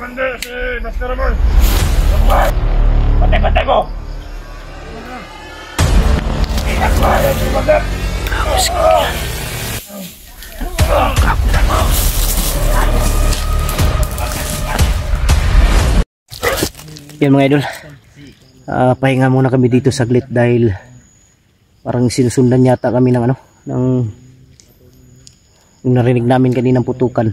Hindi si Master Boy. Patay-patay mo! Pinagmahal si Master! Yan mga idol, pahinga muna kami dito saglit dahil parang sinusundan yata kami ng yung narinig namin kaninang putukan.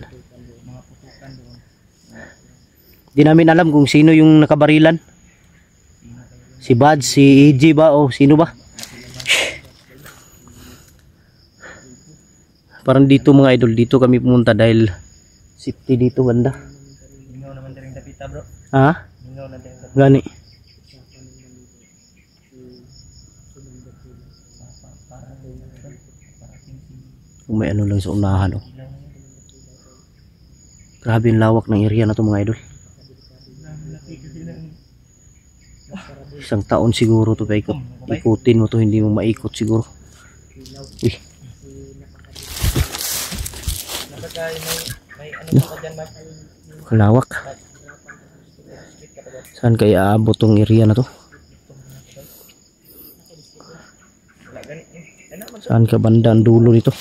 Di namin alam kung sino yung nakabarilan, si Bad, si EG ba o sino ba. Parang dito mga idol, dito kami pumunta dahil safety dito banda. Ha? Gani. May ano lang sa unahan, oh. Grabe yung lawak ng area na to mga idol. Isang taon siguro to paikot. Ikutin mo to, hindi mo maikot siguro. Uy. Kalawak. Saan kaya aabot tong area na to? Saan ka banda ang dulo nito?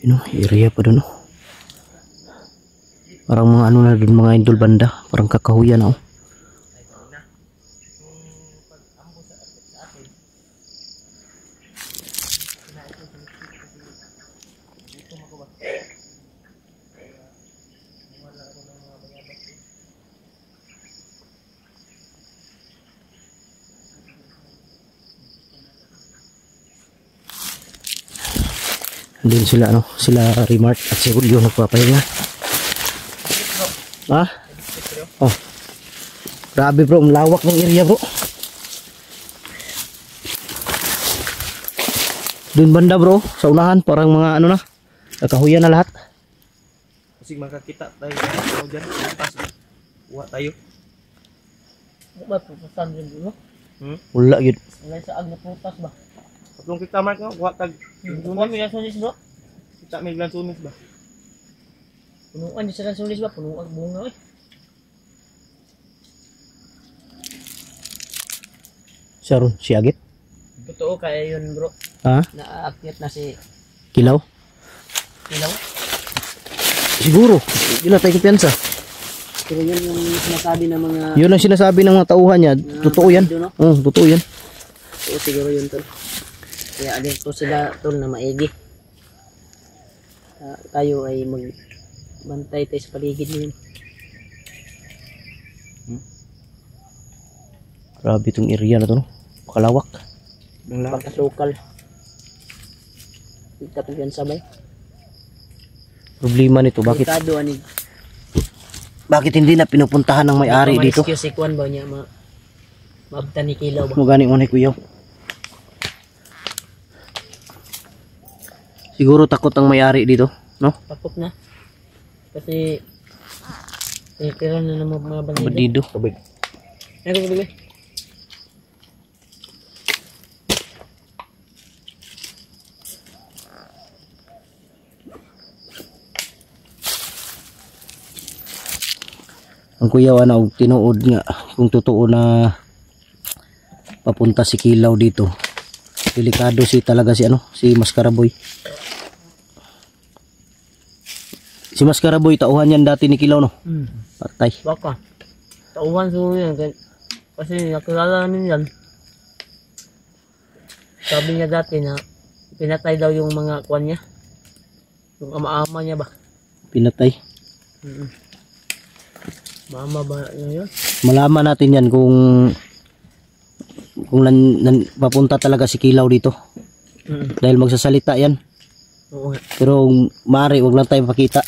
Yun, area pa doon, oh. Parang mga ano na doon mga idol banda, parang kakahuyan, oh. Din sila sila Remark at si Julio nagpapahinga. Ha? Oh. Grabe bro, malawak ng area bro. Doon banda bro, sa unahan parang mga na, kakahuyan na lahat. Kasi makakita tayo dyan, kuha tayo. Ba pupusan din dulu? Wala yun. Wala sa ag na putas ba? Kung kita mark nga, kuha tag Punuan mo yung sulis bro? kita may glansunis ba? Punuan yung sa sulis ba? Punuan bunga eh. Saron, si Agit? Totoo kaya yun bro. Ha? Naakyat na si Kilaw? Kilaw. Siguro, yun na tayo kumpiyansa. Pero yun yung sinasabi ng mga... Yun ang sinasabi ng mga tauhan niya. Totoo yan. Oo, totoo yan. Oo, siguro yun tol. Kaya alin po sila tol na maigi. Tayo ay magbantay tayo sa paligid niyo. Grabe itong area na to, no? Makalawak. Pagkasukal. Kita po yan sabay. Problema nito, bakit hindi na pinupuntahan ng may-ari dito? Ma-rescue si Kwan ba niya maabta ni Kilaw ba? Magani mo ni Kuyaw. Siguro takot ang may-ari dito, no? Takot na. Kasi tira na ng mga bandido. Bandido. Tubig. Ano ba bili? Ang Kuyaw tinuod nga kung totoo na papunta si Kilaw dito. Delikado talaga si Maskaraboy. Si Maskaraboy tauhan yan dati ni Kilaw, no? Patay. Baka. Tauhan siguro yan. Kasi nakilala namin yan. Sabi niya dati na pinatay daw yung mga kwan niya. Yung ama-ama niya ba? Pinatay. Mama ba yun? Malaman natin yan kung papunta talaga si Kilaw dito. Dahil magsasalita yan. Oo. Pero maaari wag lang tayo pakita.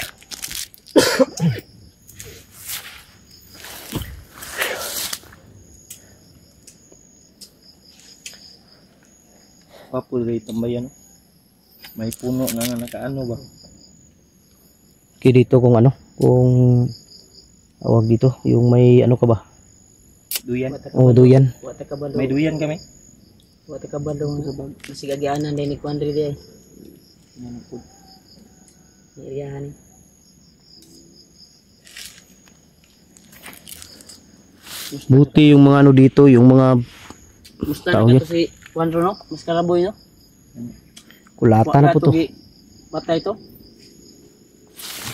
Papuloy tambayan. May puno na nakaano ba? Okay, dito kung Awag dito, yung may ano ka ba? Duyan. Oh, duyan. Wata ka ba May duyan kami. Wata ka ba dong masigagianan din ni Kuandri di ay. Iriyahan. Buti yung mga ano dito, yung mga Musta tao na niya. to si Kuandro no? Mas kalaboy no? Kulata na po to. Patay to?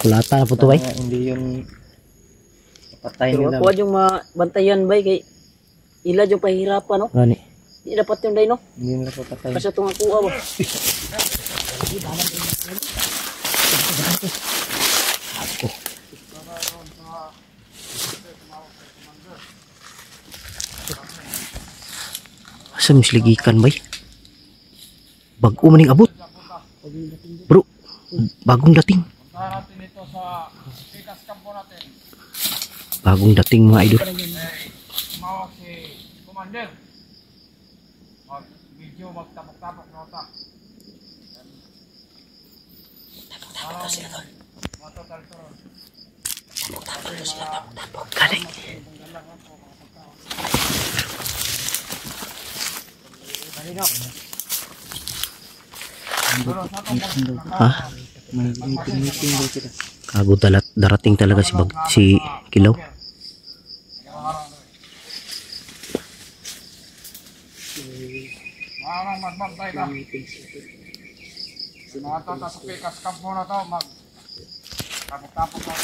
Kulata na po to bay. Hindi yung patay Pero nila. ako yung mabantayan bay kay ila yung pahirapan no? Gani. Di dapat yung day no? Hindi nila papatay. Kasi itong akuha ba? Asa misligikan bay? Bago maning abot. Bro, bagong dating. Bagong dating mga idol. Mawag si Commander. Video magtapok-tapok nota. Galing. Ha? May meeting daw sila. Kago darating talaga si Kilaw. Marang magbantay ka. Mga to, sa pikas camp muna to, tapok-tapok na.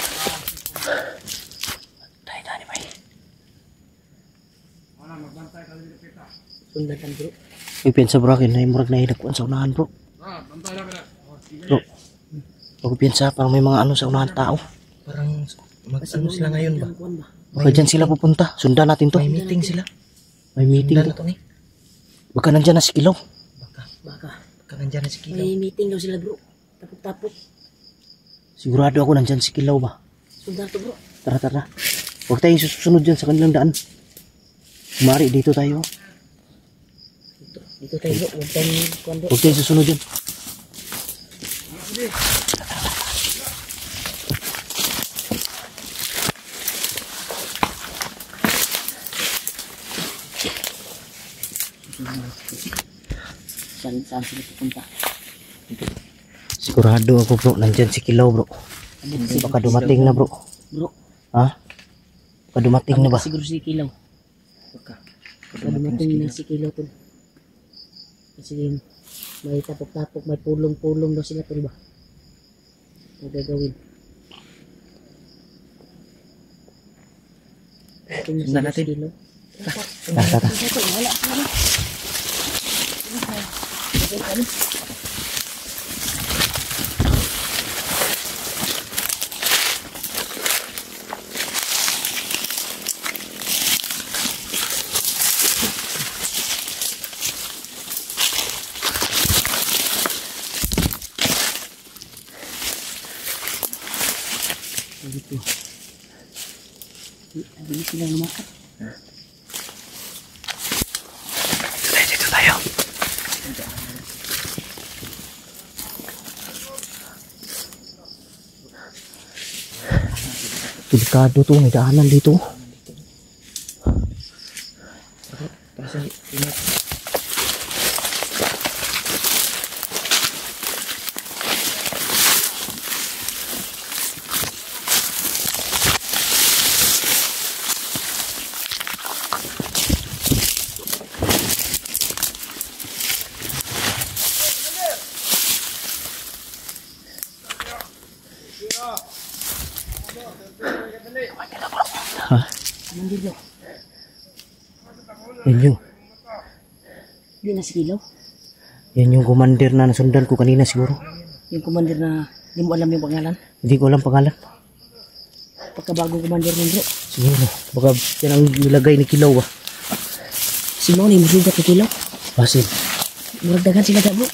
Tayo na ni bay. Wala, magbantay ka dito kita. Sundatan bro. May pensa bro akin na murag na ilagkuan sa unahan bro. Bantay lang ka. Bro. Ako pensa parang may mga ano sa unahan tao. Parang mag-ano sila ngayon ba? Baka dyan sila pupunta. Sundan natin to. May meeting sila. May meeting Sundan to. to ni. Baka nandyan na si Kilaw. Baka. Baka nandyan na si Kilo. May meeting daw sila bro. Tapok-tapok. Sigurado ako nandyan si Kilaw ba? Sundan to bro. Tara tara. Huwag tayong susunod dyan sa kanilang daan. Kumari dito tayo. Dito tayo bro. Huwag tayong Kuandro. Huwag tayong susunod dyan. Saan sila pupunta? Sigurado ako bro. Nandyan si Kilaw bro. Baka dumating na bro. Bro. Ha? Baka dumating na ba? Siguro si Kilaw. Baka. Baka dumating na si Kilaw tol. Kasi may tapok-tapok, may pulong-pulong daw sila tol ba? Ang gagawin. Sundan natin. Kilaw. Tara tara. Hindi sila lumakat. Dito tayo. Delikado to. May daanan dito. Kasi ingat. Ha? Mandilo. Yan yung. Hindi na si Kilaw. Yan yung commander na nasundan ko kanina siguro. Yung commander na hindi mo alam yung pangalan. Hindi ko alam pangalan. Pagkabagong commander ng bro. Siguro. Baka yan ang nilagay ni Kilaw ba? Si Mau ni musugat ni Kilaw. Basin. Muragdagan sila ka bro.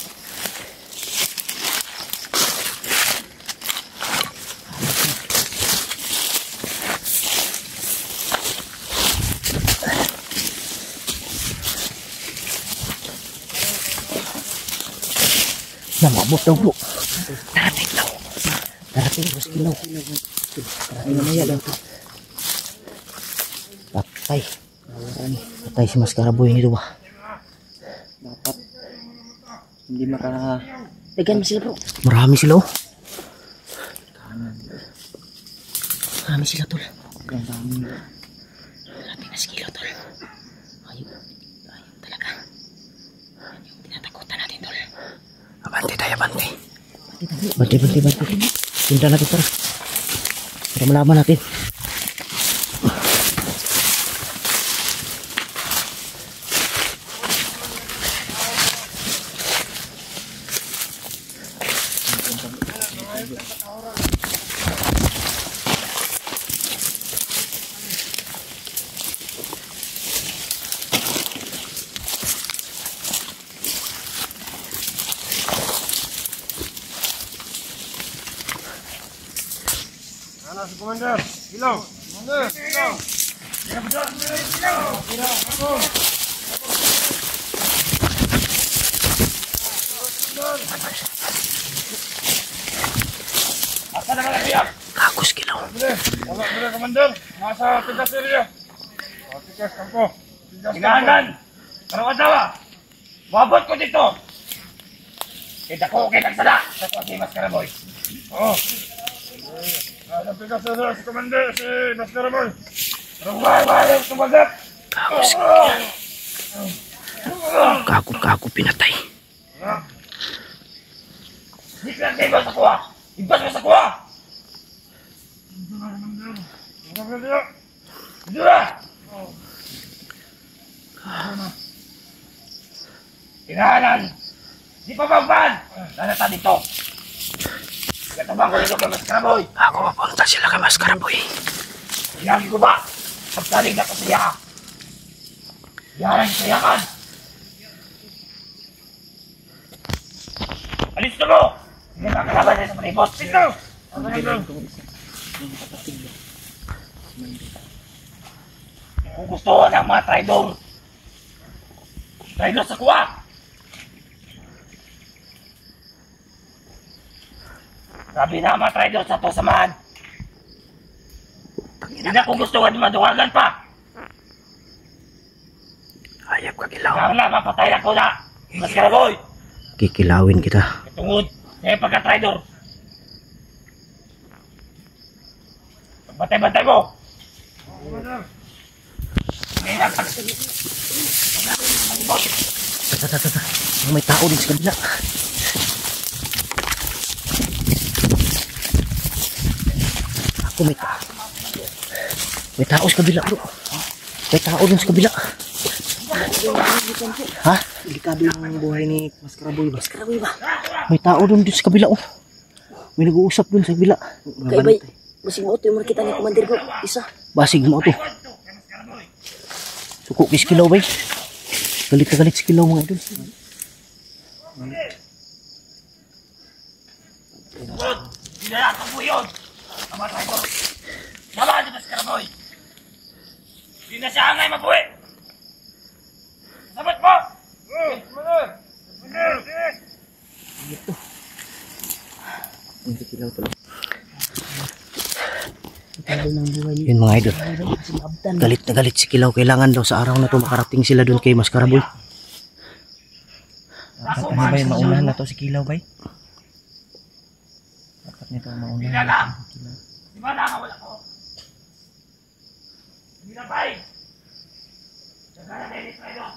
Namabot daw bro. Darating daw. Darating daw si Kilaw. Ay mamaya daw to. Patay. Patay si Maskaraboy nito ba? Dapat hindi maka Dagan mo sila bro. Marami sila oh. Marami sila tol. ang dami. Marami na si Kilo tol. Ayun talaga. Yung tinatakutan natin tol. Abante tayo, abante. Bante. Punta natin tara. Para malaman natin. Ano si Commander? Ilaw! Commander! Ilaw! Asa na ka na Kakus kilaw. Wala bile, Commander. Nasa tigas area. O, tigas kampo. Hinahanan! Karawadawa! Mabot ko dito! Kita ko okay nagsala sa ko si Maskaraboy. Oo. Nasa tigas area si Commander, si Maskaraboy. Rumay, sumagat! Kakus. Kaku pinatay. Biglang kayo sa kuha! Ibas mo sa kuha! Dura! Tinahanan! Di pa babaan! Lalata dito! Katabang ko dito kay Maskaraboy! Ako papunta sila kay Maskaraboy. Hinagi ko ba? Pagsaling na kasaya! Yaran kayakan! Alis na mo! Hindi makakalaban niya sa palibot! Sino? Kung gusto ng mga traidor! Traidor sa kuwa! Sabi na mga traidor sa to samahan! Hindi na kung gusto nga maduwagan pa! Hayop ka kilaw. Kaya na, mapatay na ko na! Maskaraboy! Kikilawin kita. Tungod, kaya pagka-traidor! Bantay-bantay mo! Tata. May tao din sa kabila. Ako may tao sa kabila bro. May tao din sa kabila. Ha? Delikado yung buhay ni Maskaraboy ba? Maskaraboy ba? May tao doon sa kabila oh. May nag-uusap doon sa kabila. Kaya ba? Masing mo ito yung makita ni Commander bro. Isa. Basig mo to. Suko kis kilaw bay. Galit na galit si kilaw mga idol. Dinayatan mo yun! Mga traidor! Tama si Maskaraboy! Di na siya angay mabuhi! Sabat mo! Hindi kilaw pala. Talo ng buhay niyo. Yun mga idol. Sinabdan. Galit na galit si kilaw. Kailangan daw sa araw na to makarating sila doon kay Maskaraboy. Dapat ano ba yung maunahan na to si kilaw bay? Dapat nito maunahan na to si kilaw. Di ba nakawala ko? Hindi na bay! Nagkala na yung traidor!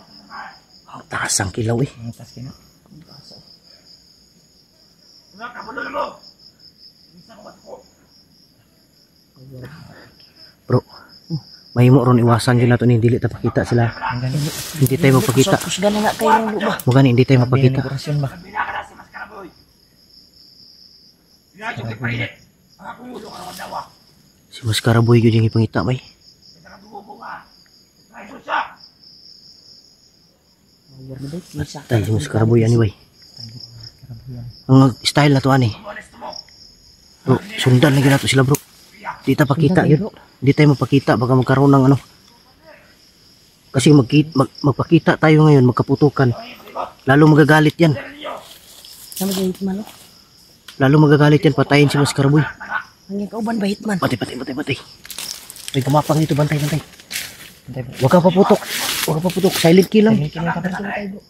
Ang taas ang kilaw eh. Ang tas kina. Mga kabulol mo! Minsan ko ba't ko? Bro. May mo ron iwasan yun na to ni dili ta pakita sila. Ang ganun. Hindi tayo magpakita. Kusga na nga kayo ng ba? Mukha hindi tayo mapakita. Dekorasyon ba? Binakala si Maskaraboy! Binakala si Parinit! Mga kumulo ka naman dawa! Si Maskaraboy yun yung ipangita bay. Kita ka dugo nga! Traidor siya! War na ba? Misa. Tayo si Maskaraboy anyway. Ang style na to ani. Honest mo! Bro, sundan lagi na to sila bro. Di ta pakita yun. Di tayo mapakita. Baka magkaroon ng ano. Kasi magpakita tayo ngayon. Magkaputukan. Lalo magagalit yan. Sama sa hitman, no? Lalo magagalit yan. Patayin si Maskaraboy. Ang yung kauban ba hitman? Patay. May gumapang dito. Bantay. Bantay bro. Huwag ka paputok. Huwag ka paputok. Silent kill lang. Silent kill lang ka bro.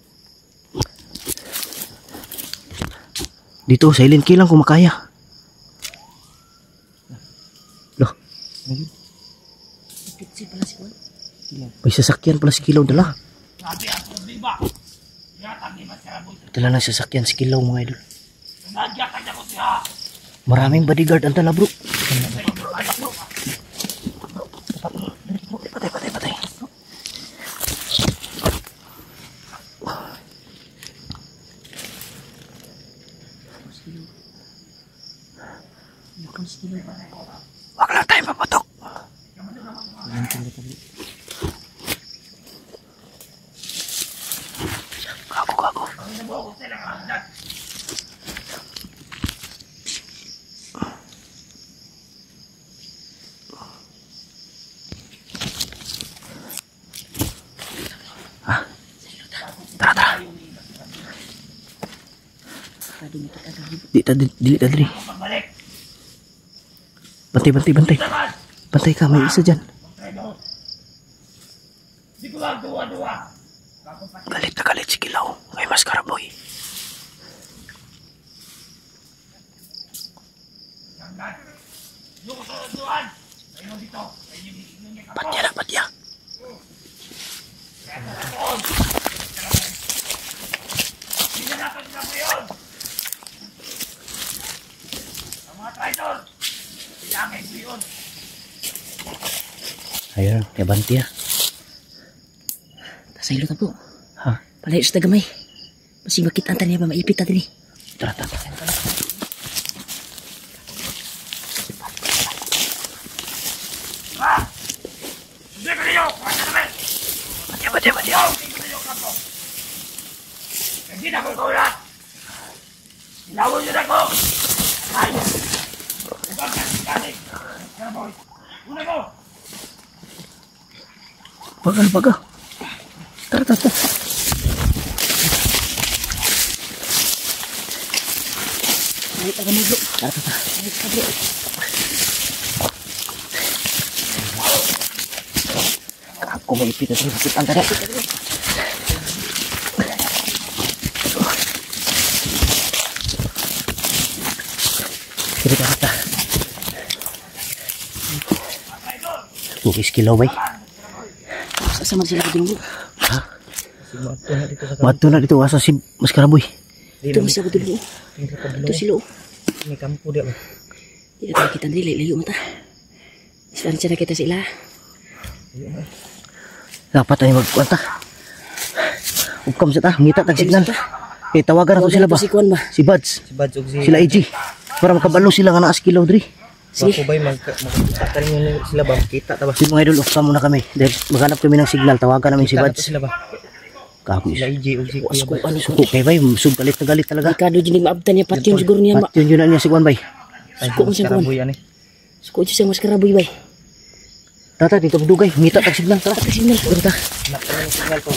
Dito, silent kill lang kung makaya. Loh, Ayun. Kitsi pala si Juan. may sasakyan pala si Kilaw dala. Sabi ang problema. Yatang ni Masaraboy. Dala ng sasakyan si Kilaw mga idol. Nagyatang niya ko siya. Maraming bodyguard ang dala bro. Patay, patay, patay. Bukan si Kilo ba? Huwag lang tayo paputok. Silent kill lang ka bro. Gago, gago. Tara, tara. Tadi mo kita dali. Dili ta diri. Bantay, bantay, bantay. Bantay ka, may isa dyan. Di ko lang duwa-duwa. Galit na galit si Kilaw. May maskara boy. Yung duwan. Ayun dito. Patya na, patya. Sinanapad na ko yun. Ang mga traitor. Bilangin ko yun. Ayun, yabanti ah. Tasaylo ta po. Ha? Palay sa tagamay. Masing makita ang taniya ba maipit natin eh. Tara, tara. Hindi ko niyo. Kaya namin. Patya, patya, patya. Hindi ko niyo kampo. Hindi na ko kulat. Ilawin niyo na ko. Ay. Ibang kasi. Kaya boy. Una mo. Bagal, bagal. Tara, tara, tara. Ay, tagamay bro. Tara, tara. Ay, tara bro. Ako may ipit na sakit ang tara. Sige, tara, tara. Mukis Kilaw bay. Sasama sila ko din bro. Ha? Si Mato na dito sa Mato na dito asa si Maskaraboy. Ito misa ko din bro. Ito sila oh. May kampo dia. Hindi na kita nila. Layo mata. Ispan siya na kita sila. Dapat ay magkuanta. Ukam sa ta, ngita tag signal. Kay tawagan ako sila ba? Si Juan ba? Si Buds, Si Bads ug si sila AG. Para makabalo sila nga naa sa Kilaw diri. Bako bay magkita rin sila ba? Kita ta ba? Si mga idol, ukam muna kami. Dahil maghanap kami ng signal, tawagan namin si Kita na to Buds. sila ba? Kako Sila EJ ug si Kuya Bay. Ano suko kay bay, sub galit na galit talaga. Ricardo dyan maabtan niya patyon siguro niya ba? At yun na niya si Juan bay. Ay, Suko mo siya, Kuan. Karaboy ani. Suko dyan siya mas karaboy bay. Tata dito dugay, ngita tag signal tara. Signal. Tara. Nak na signal ko.